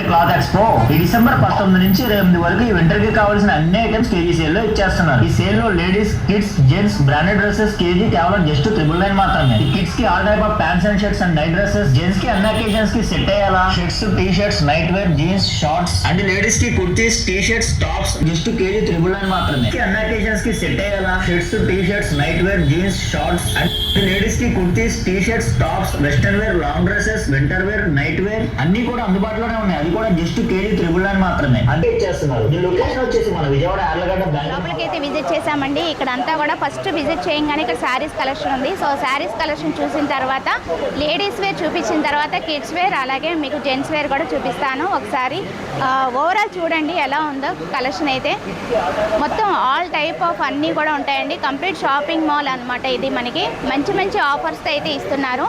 Cloth expo ఈ December 19 నుంచి 28 వరకు ఈ వింటర్ కి కావాల్సిన అన్ని ఐటమ్స్ కేజీ సేల్ లో ఇచ్చేస్తున్నారు. ఈ సేల్ లో ladies, kids, gents branded dresses KG కేవలం జస్ట్ 999 మాత్రమే. ఈ కిడ్స్ కి all type of pants and shirts and night dresses, gents కి అన్ని అకేషన్స్ కి సెట్ అయ్యేలా shirts, T shirts, night wear, jeans, shorts and ladies కి kurtis, T shirts, tops just KG 999 మాత్రమే. అన్ని అకేషన్స్ కి సెట్ అయ్యేలా shirts, T shirts, night wear, jeans, shorts and ladies కి kurtis, T shirts, tops, western wear, long dresses, winter wear, night wear అన్ని కూడా అందుబాటులోనే ఉన్నాయి. అది కూడా జస్ట్ కేజీ 999 మాత్రమే అంటే ఇచ్చేస్తున్నారు. ఈ లొకేషన్ వచ్చేసి మన విజయవాడ యార్లగడ్డ లోపలికి అయితే విజిట్ చేసామండి. ఇక్కడ అంతా కూడా ఫస్ట్ విజిట్ చేయగానే ఇక్కడ శారీస్ కలెక్షన్ ఉంది. సో శారీస్ కలెక్షన్ చూసిన తర్వాత లేడీస్ వేర్ చూపించిన తర్వాత కిడ్స్ వేర్ అలాగే మీకు జెంట్స్ వేర్ కూడా చూపిస్తాను. ఒకసారి ఓవరాల్ చూడండి ఎలా ఉందో కలెక్షన్ అయితే. మొత్తం ఆల్ టైప్ ఆఫ్ అన్నీ కూడా ఉంటాయండి. కంప్లీట్ షాపింగ్ మాల్ అనమాట ఇది. మనకి మంచి మంచి ఆఫర్స్ అయితే ఇస్తున్నారు.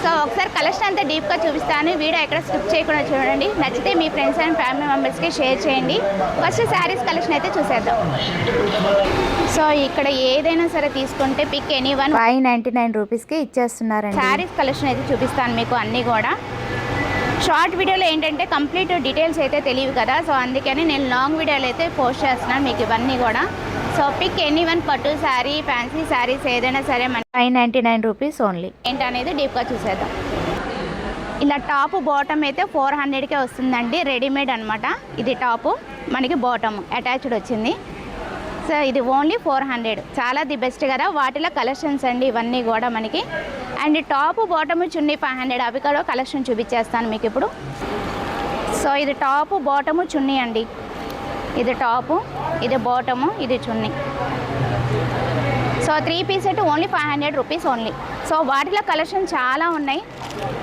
సో ఒకసారి కలెక్షన్ అంతా డీప్గా చూపిస్తాను. వీడియో ఎక్కడ స్కిప్ చేయకుండా చూడండి. నచ్చితే మీ ఫ్రెండ్స్ అండ్ ఫ్యామిలీ మెంబర్స్కి షేర్ చేయండి. ఫస్ట్ శారీస్ కలెక్షన్ అయితే చూసేద్దాం. సో ఇక్కడ ఏదైనా సరే తీసుకుంటే పిక్ ఎనీవన్ 599 రూపీస్కి ఇచ్చేస్తున్నారండి. శారీస్ కలెక్షన్ అయితే చూపిస్తాను మీకు అన్నీ కూడా. షార్ట్ వీడియోలో ఏంటంటే కంప్లీట్ డీటెయిల్స్ అయితే తెలియవు కదా. సో అందుకని నేను లాంగ్ వీడియోలు అయితే పోస్ట్ చేస్తున్నాను మీకు ఇవన్నీ కూడా. సో పిక్ ఎనీవన్ పట్టు శారీ, ఫ్యాన్సీ శారీస్ ఏదైనా సరే 599 రూపీస్ ఓన్లీ. ఏంటనేది డీప్గా చూసేద్దాం. ఇలా టాప్ బాటమ్ అయితే 400కే వస్తుందండి. రెడీమేడ్ అనమాట. ఇది టాపు, మనకి బాటమ్ అటాచ్డ్ వచ్చింది. సో ఇది ఓన్లీ 400. చాలా ది బెస్ట్ కదా. వాటిలో కలెక్షన్స్ అండి ఇవన్నీ కూడా మనకి. అండ్ టాప్ బాటమ్ చున్నీ 500. అవి కూడా కలెక్షన్ చూపించేస్తాను మీకు ఇప్పుడు. సో ఇది టాప్ బాటము చున్నీ అండి. ఇది టాపు, ఇది బాటము, ఇది chunni. So 3 piece set only 500 rupees only. So వాటిలో కలెక్షన్ చాలా ఉన్నాయి.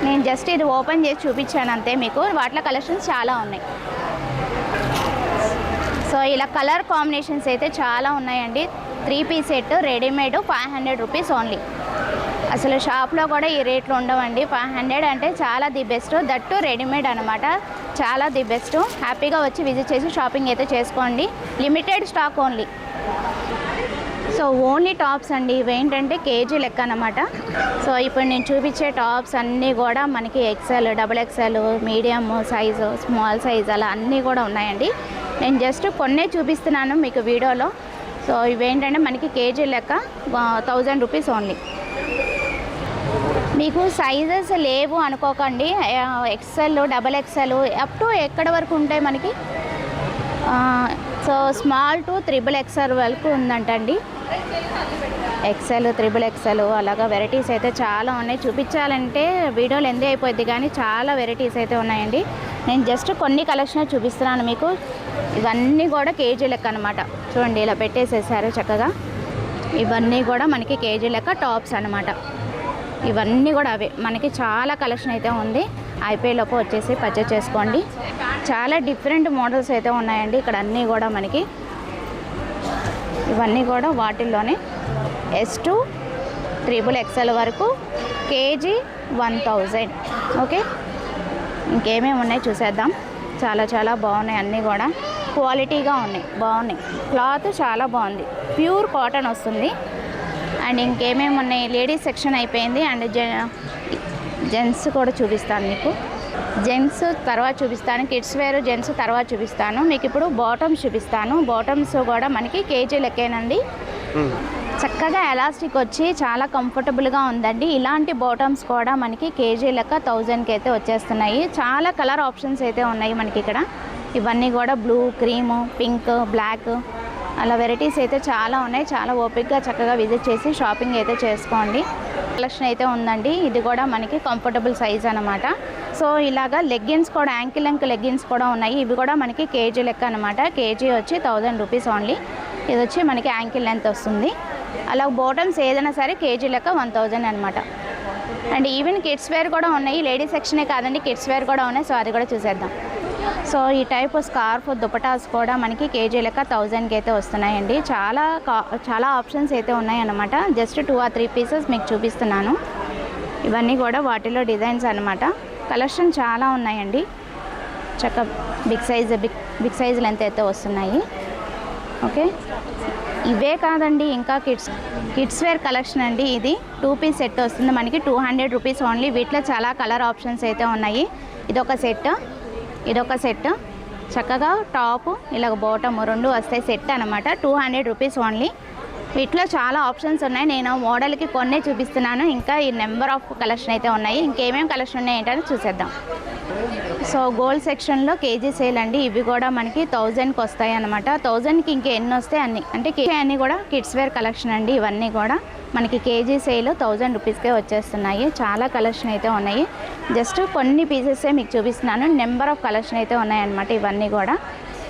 నేను జస్ట్ ఇది ఓపెన్ చేసి చూపించాను అంతే మీకు. వాటిలో కలెక్షన్స్ చాలా ఉన్నాయి. సో ఇలా కలర్ కాంబినేషన్స్ అయితే చాలా ఉన్నాయండి. 3 piece set readymade 500 rupees only. అసలు షాప్లో కూడా ఈ రేట్లు ఉండవండి. 500 అంటే చాలా ది బెస్ట్. దట్టు రెడీమేడ్ అనమాట. చాలా ది బెస్ట్. హ్యాపీగా వచ్చి విజిట్ చేసి షాపింగ్ అయితే చేసుకోండి. Limited stock only. So only tops అండి. ఇవేంటంటే కేజీ లెక్క అనమాట. సో ఇప్పుడు నేను చూపించే టాప్స్ అన్నీ కూడా మనకి XL, double XL, medium size, small size అలా అన్నీ కూడా ఉన్నాయండి. నేను జస్ట్ కొన్నే చూపిస్తున్నాను మీకు వీడియోలో. సో ఇవేంటంటే మనకి కేజీ లెక్క 1000 రూపీస్ ఓన్లీ. మీకు సైజెస్ లేవు అనుకోకండి. XL, double XL up to ఎక్కడ వరకు ఉంటాయి మనకి. So small to triple XL వరకు ఉందంటండి. ఎక్సెల్, త్రిబుల్ ఎక్సెల్ అలాగా వెరైటీస్ అయితే చాలా ఉన్నాయి. చూపించాలంటే వీడియోలు ఎందే అయిపోద్ది కానీ చాలా వెరైటీస్ అయితే ఉన్నాయండి. నేను జస్ట్ కొన్ని కలెక్షన్ చూపిస్తున్నాను మీకు. ఇవన్నీ కూడా కేజీ లెక్క అనమాట. చూడండి ఇలా పెట్టేసేసారు చక్కగా. ఇవన్నీ కూడా మనకి కేజీ లెక్క టాప్స్ అనమాట. ఇవన్నీ కూడా అవే. మనకి చాలా కలెక్షన్ అయితే ఉంది. అయిపోయేలోపు వచ్చేసి పర్చేస్ చేసుకోండి. చాలా డిఫరెంట్ మోడల్స్ అయితే ఉన్నాయండి ఇక్కడ అన్నీ కూడా మనకి. ఇవన్నీ కూడా వాటిల్లోనే S2 త్రిబుల్ ఎక్సెల్ వరకు కేజీ 1000. ఓకే, ఇంకేమేమి ఉన్నాయి చూసేద్దాం. చాలా చాలా బాగున్నాయి అన్నీ కూడా. క్వాలిటీగా ఉన్నాయి, బాగున్నాయి. క్లాత్ చాలా బాగుంది. ప్యూర్ కాటన్ వస్తుంది. అండ్ ఇంకేమేమి ఉన్నాయి. లేడీస్ సెక్షన్ అయిపోయింది. అండ్ జెంట్స్ కూడా చూపిస్తాను మీకు. జెంట్స్ తర్వాత చూపిస్తాను. కిడ్స్ వేర్ జెంట్స్ తర్వాత చూపిస్తాను మీకు. ఇప్పుడు బాటమ్స్ చూపిస్తాను. బాటమ్స్ కూడా మనకి కేజీ లెక్కేనండి. చక్కగా ఎలాస్టిక్ వచ్చి చాలా కంఫర్టబుల్గా ఉందండి. ఇలాంటి బాటమ్స్ కూడా మనకి కేజీ లెక్క 1000కి అయితే వచ్చేస్తున్నాయి. చాలా కలర్ ఆప్షన్స్ అయితే ఉన్నాయి మనకి ఇక్కడ. ఇవన్నీ కూడా బ్లూ, క్రీము, పింక్, బ్లాక్ అలా వెరైటీస్ అయితే చాలా ఉన్నాయి. చాలా ఓపిక్గా చక్కగా విజిట్ చేసి షాపింగ్ అయితే చేసుకోండి. కలెక్షన్ అయితే ఉందండి. ఇది కూడా మనకి కంఫర్టబుల్ సైజ్ అనమాట. సో ఇలాగా లెగ్గిన్స్ కూడా, యాంకిల్ లెంత్ లెగ్గిన్స్ కూడా ఉన్నాయి. ఇవి కూడా మనకి కేజీ లెక్క అనమాట. కేజీ వచ్చి 1000 రూపీస్ ఓన్లీ. ఇది వచ్చి మనకి యాంకిల్ లెంత్ వస్తుంది. అలా బాటమ్స్ ఏదైనా సరే కేజీ లెక్క 1000 అనమాట. అండ్ ఈవెన్ కిడ్స్ వేర్ కూడా ఉన్నాయి. లేడీస్ సెక్షనే కాదండి, కిడ్స్ వేర్ కూడా ఉన్నాయి. సో అది కూడా చూసేద్దాం. సో ఈ టైప్ స్కార్ఫ్, దుపటాస్ కూడా మనకి కేజీ లెక్క 1000కి అయితే వస్తున్నాయండి. చాలా ఆప్షన్స్ అయితే ఉన్నాయన్నమాట. జస్ట్ 2 or 3 పీసెస్ మీకు చూపిస్తున్నాను. ఇవన్నీ కూడా వాటిలో డిజైన్స్ అనమాట. కలెక్షన్ చాలా ఉన్నాయండి. చక్క బిగ్ సైజ్ లెంత్ అయితే వస్తున్నాయి. ఓకే, ఇవే కాదండి ఇంకా కిడ్స్ వేర్ కలెక్షన్ అండి. ఇది 2 పీస్ సెట్ వస్తుంది మనకి. 200 రూపీస్ ఓన్లీ. వీటిలో చాలా కలర్ ఆప్షన్స్ అయితే ఉన్నాయి. ఇది ఒక సెట్. ఇదొక సెట్, చక్కగా టాప్ ఇలాగ బాటమ్ రెండు వస్తాయి సెట్ అనమాట. 200 రూపీస్ ఓన్లీ. వీటిలో చాలా ఆప్షన్స్ ఉన్నాయి. నేను మోడల్కి కొన్నే చూపిస్తున్నాను, ఇంకా ఈ నెంబర్ ఆఫ్ కలెక్షన్ అయితే ఉన్నాయి. ఇంకేమేమి కలెక్షన్ ఉన్నాయి ఏంటని చూసేద్దాం. సో గోల్డ్ సెక్షన్లో కేజీ సేల్ అండి. ఇవి కూడా మనకి 1000కి వస్తాయి అనమాట. 1000కి ఇంకా ఎన్ని వస్తాయి అన్ని, అంటే అన్నీ కూడా కిడ్స్ వేర్ కలెక్షన్ అండి. ఇవన్నీ కూడా మనకి కేజీ సేల్ 1000 రూపీస్కే వచ్చేస్తున్నాయి. చాలా కలెక్షన్ అయితే ఉన్నాయి. జస్ట్ కొన్ని పీసెసే మీకు చూపిస్తున్నాను. నెంబర్ ఆఫ్ కలెక్షన్ అయితే ఉన్నాయన్నమాట. ఇవన్నీ కూడా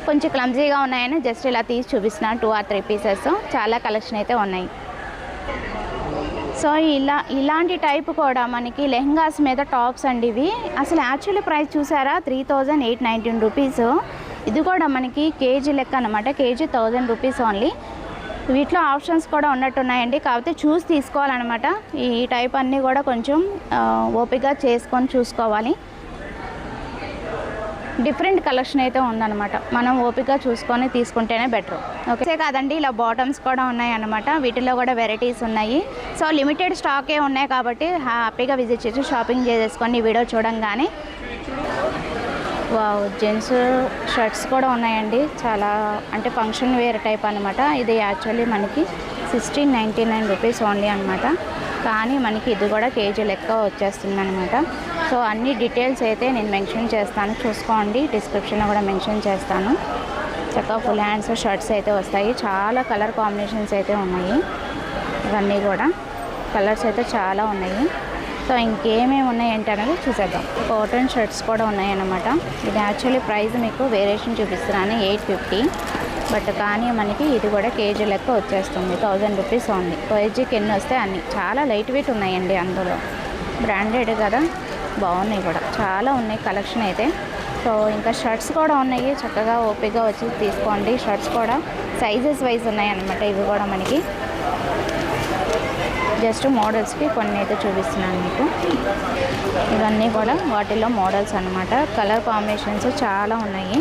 కొంచెం క్లమ్జీగా ఉన్నాయని జస్ట్ ఇలా తీసి చూపిస్తున్నాను. 2 or 3 పీసెస్. చాలా కలెక్షన్ అయితే ఉన్నాయి. సో ఇలాంటి టైప్ కూడా మనకి లెహంగాస్ మీద టాప్స్ అండి. ఇవి అసలు యాక్చువల్లీ ప్రైస్ చూసారా, 3819 రూపీస్. ఇది కూడా మనకి కేజీ లెక్క అనమాట. KG 1000 rupees only. వీటిలో ఆప్షన్స్ కూడా ఉన్నట్టున్నాయండి, కాకపోతే చూసి తీసుకోవాలన్నమాట. ఈ టైప్ అన్నీ కూడా కొంచెం ఓపికగా చేసుకొని చూసుకోవాలి. డిఫరెంట్ కలెక్షన్ అయితే ఉందన్నమాట. మనం ఓపికగా చూసుకొని తీసుకుంటేనే బెటర్. ఓకే కాదండి, ఇలా బాటమ్స్ కూడా ఉన్నాయి అన్నమాట. వీటిలో కూడా వెరైటీస్ ఉన్నాయి. సో లిమిటెడ్ స్టాకే ఉన్నాయి కాబట్టి హ్యాపీగా విజిట్ చేసి షాపింగ్ చేసేసుకొని ఈ వీడియో చూడంగానే. వావ్, జెంట్స్ షర్ట్స్ కూడా ఉన్నాయండి. చాలా అంటే ఫంక్షన్ వేర్ టైప్ అనమాట. ఇది యాక్చువల్లీ మనకి 1699 రూపీస్ ఓన్లీ అనమాట. కానీ మనకి ఇది కూడా కేజీ లెక్క వచ్చేస్తుంది అనమాట. సో అన్ని డీటెయిల్స్ అయితే నేను మెన్షన్ చేస్తాను, చూసుకోండి. డిస్క్రిప్షన్లో కూడా మెన్షన్ చేస్తాను. చక్కగా ఫుల్ హ్యాండ్స్ షర్ట్స్ అయితే వస్తాయి. చాలా కలర్ కాంబినేషన్స్ అయితే ఉన్నాయి. ఇవన్నీ కూడా కలర్స్ అయితే చాలా ఉన్నాయి. సో ఇంకేమేమి ఉన్నాయి ఏంటి అనేది చూసేద్దాం. కాటన్ షర్ట్స్ కూడా ఉన్నాయన్నమాట. ఇది యాక్చువల్లీ ప్రైస్ మీకు వేరియేషన్ చూపిస్తున్నాను, 850. బట్ కానీ మనకి ఇది కూడా కేజీ లెక్క వచ్చేస్తుంది. 1000 రూపీస్ ఉంది. కేజీకి ఎన్ని వస్తే అన్ని. చాలా లైట్ వెయిట్ ఉన్నాయండి. అందులో బ్రాండెడ్ కదా, బాగున్నాయి కూడా. చాలా ఉన్నాయి కలెక్షన్ అయితే. సో ఇంకా షర్ట్స్ కూడా ఉన్నాయి. చక్కగా ఓపికగా వచ్చి తీసుకోండి. షర్ట్స్ కూడా సైజెస్ వైజ్ ఉన్నాయి అన్నమాట. ఇవి కూడా మనకి జస్ట్ మోడల్స్కి కొన్ని అయితే చూపిస్తున్నాను మీకు. ఇవన్నీ కూడా వాటిలో మోడల్స్ అన్నమాట. కలర్ కాంబినేషన్స్ చాలా ఉన్నాయి.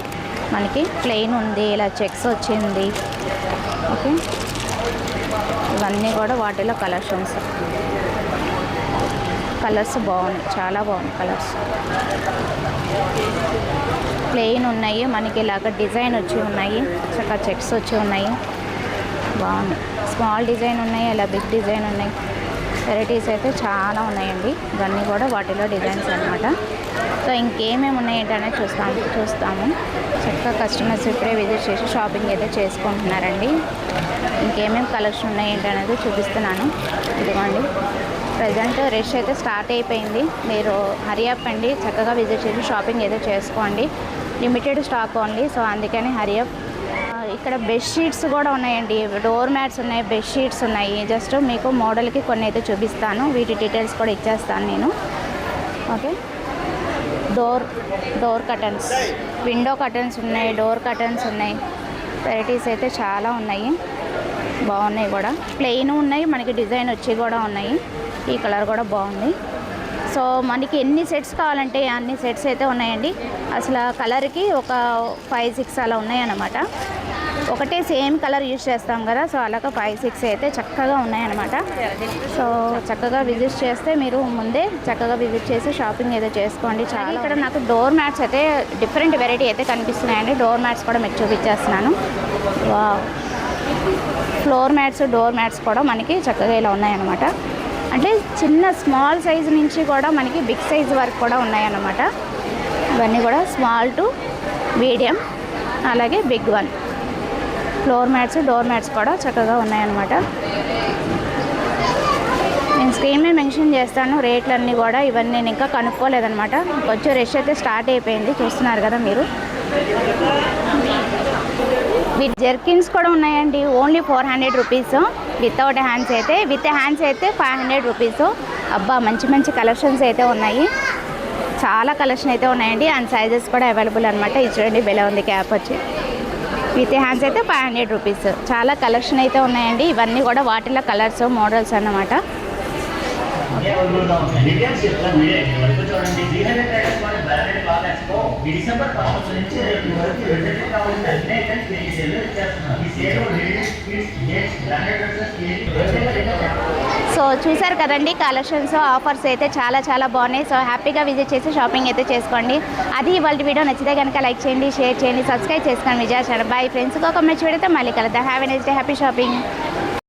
మనకి ప్లెయిన్ ఉంది, ఇలా చెక్స్ వచ్చింది. ఓకే, ఇవన్నీ కూడా వాటిలో కలెక్షన్స్. కలర్స్ బాగున్నాయి, చాలా బాగున్నాయి కలర్స్. ప్లెయిన్ ఉన్నాయి, మనకి ఇలాగ డిజైన్ వచ్చి ఉన్నాయి. చక్కగా చెక్స్ వచ్చి ఉన్నాయి, బాగున్నాయి. స్మాల్ డిజైన్ ఉన్నాయి, ఇలా బిగ్ డిజైన్ ఉన్నాయి. వెరైటీస్ అయితే చాలా ఉన్నాయండి. ఇవన్నీ కూడా వాటిలో డిజైన్స్ అనమాట. సో ఇంకేమేమి ఉన్నాయంటే చూస్తాము. చక్కగా కస్టమర్స్ ఇప్పుడే విజిట్ చేసి షాపింగ్ అయితే చేసుకుంటున్నారండి. ఇంకేమేమి కలెక్షన్ ఉన్నాయేంటి అనేది చూపిస్తున్నాను. ఇదిగోండి, ప్రజెంట్ రష్ అయితే స్టార్ట్ అయిపోయింది. మీరు హరీ అప్ అండి, చక్కగా విజిట్ చేసి షాపింగ్ అయితే చేసుకోండి. Limited stock only. సో అందుకని హరీ అప్. ఇక్కడ బెడ్షీట్స్ కూడా ఉన్నాయండి. డోర్ మ్యాట్స్ ఉన్నాయి, బెడ్షీట్స్ ఉన్నాయి. జస్ట్ మీకు మోడల్కి కొన్ని అయితే చూపిస్తాను. వీటి డీటెయిల్స్ కూడా ఇచ్చేస్తాను నేను. Okay, door curtains, window curtains ఉన్నాయి, డోర్ కర్టన్స్ ఉన్నాయి. వెరైటీస్ అయితే చాలా ఉన్నాయి, బాగున్నాయి కూడా. ప్లెయిన్ ఉన్నాయి, మనకి డిజైన్ వచ్చి కూడా ఉన్నాయి. ఈ కలర్ కూడా బాగుంది. సో మనకి ఎన్ని సెట్స్ కావాలంటే అన్ని సెట్స్ అయితే ఉన్నాయండి. అసలు కలర్కి ఒక 5-6 అలా ఉన్నాయన్నమాట. ఒకటే సేమ్ కలర్ యూజ్ చేస్తాం కదా, సో అలాగా 5-6 అయితే చక్కగా ఉన్నాయన్నమాట. సో చక్కగా విజిట్ చేస్తే మీరు ముందే చక్కగా విజిట్ చేసి షాపింగ్ ఏదో చేసుకోండి. చాలా ఇక్కడ నాకు డోర్ మ్యాట్స్ అయితే డిఫరెంట్ వెరైటీ అయితే కనిపిస్తున్నాయండి. డోర్ మ్యాట్స్ కూడా మీకు చూపించేస్తున్నాను. Wow, floor mats, door mats కూడా మనకి చక్కగా ఇలా ఉన్నాయన్నమాట. అంటే చిన్న స్మాల్ సైజు నుంచి కూడా మనకి బిగ్ సైజు వరకు కూడా ఉన్నాయన్నమాట. ఇవన్నీ కూడా స్మాల్ టు మీడియం, అలాగే big one. Floor mats, door mats కూడా చక్కగా ఉన్నాయన్నమాట. నేను స్క్రీన్ మీద మెన్షన్ చేస్తాను రేట్లన్నీ కూడా. ఇవన్నీ నేను ఇంకా కనుక్కోలేదన్నమాట. కొంచెం రష్ అయితే స్టార్ట్ అయిపోయింది, చూస్తున్నారు కదా మీరు. విత్ జెర్కిన్స్ కూడా ఉన్నాయండి. Only 400 rupees. వితౌట్ హ్యాండ్స్ అయితే, విత్ హ్యాండ్స్ అయితే 500 రూపీస్. అబ్బా, మంచి మంచి కలెక్షన్స్ అయితే ఉన్నాయి. చాలా కలెక్షన్ అయితే ఉన్నాయండి. అండ్ సైజెస్ కూడా అవైలబుల్ అనమాట. ఇది చూడండి, బెల ఉంది క్యాప్ వచ్చి. విత్ హ్యాండ్స్ అయితే 500 రూపీస్. చాలా కలెక్షన్ అయితే ఉన్నాయండి. ఇవన్నీ కూడా వాటిలో కలర్స్, మోడల్స్ అన్నమాట. అన్నీ అవైలబుల్గా ఉన్నాయి. డీటెయిల్స్ చెప్తాను వీడియో ఎండ్ వరకు చూడండి. 300 టైమ్స్ వాడే బ్రాండెడ్ క్లాత్ ఎక్స్పో ఈ డిసెంబర్ 19 నుంచి రేపు వరకు వెంటనే కావాల్సిన అన్ని ఐటమ్స్ కేజీ సేల్లో ఇచ్చేస్తున్నారు. ఈ సేల్లో ladies kids gents branded dresses so చూసారు కదండి, కలెక్షన్స్ ఆఫర్స్ అయితే చాలా చాలా బాగున్నాయి. సో హ్యాపీగా విజిట్ చేసి షాపింగ్ అయితే చేసుకోండి. అది ఇవాళ వీడియో నచ్చితే కనుక లైక్ చేయండి, షేర్ చేయండి, సబ్స్క్రైబ్ చేసుకోండి విజయ ఛానల్. బాయ్ ఫ్రెండ్స్, ఒక మంచి వీడియోతో మళ్ళీ కలుద్దాం. Have a nice day, happy shopping.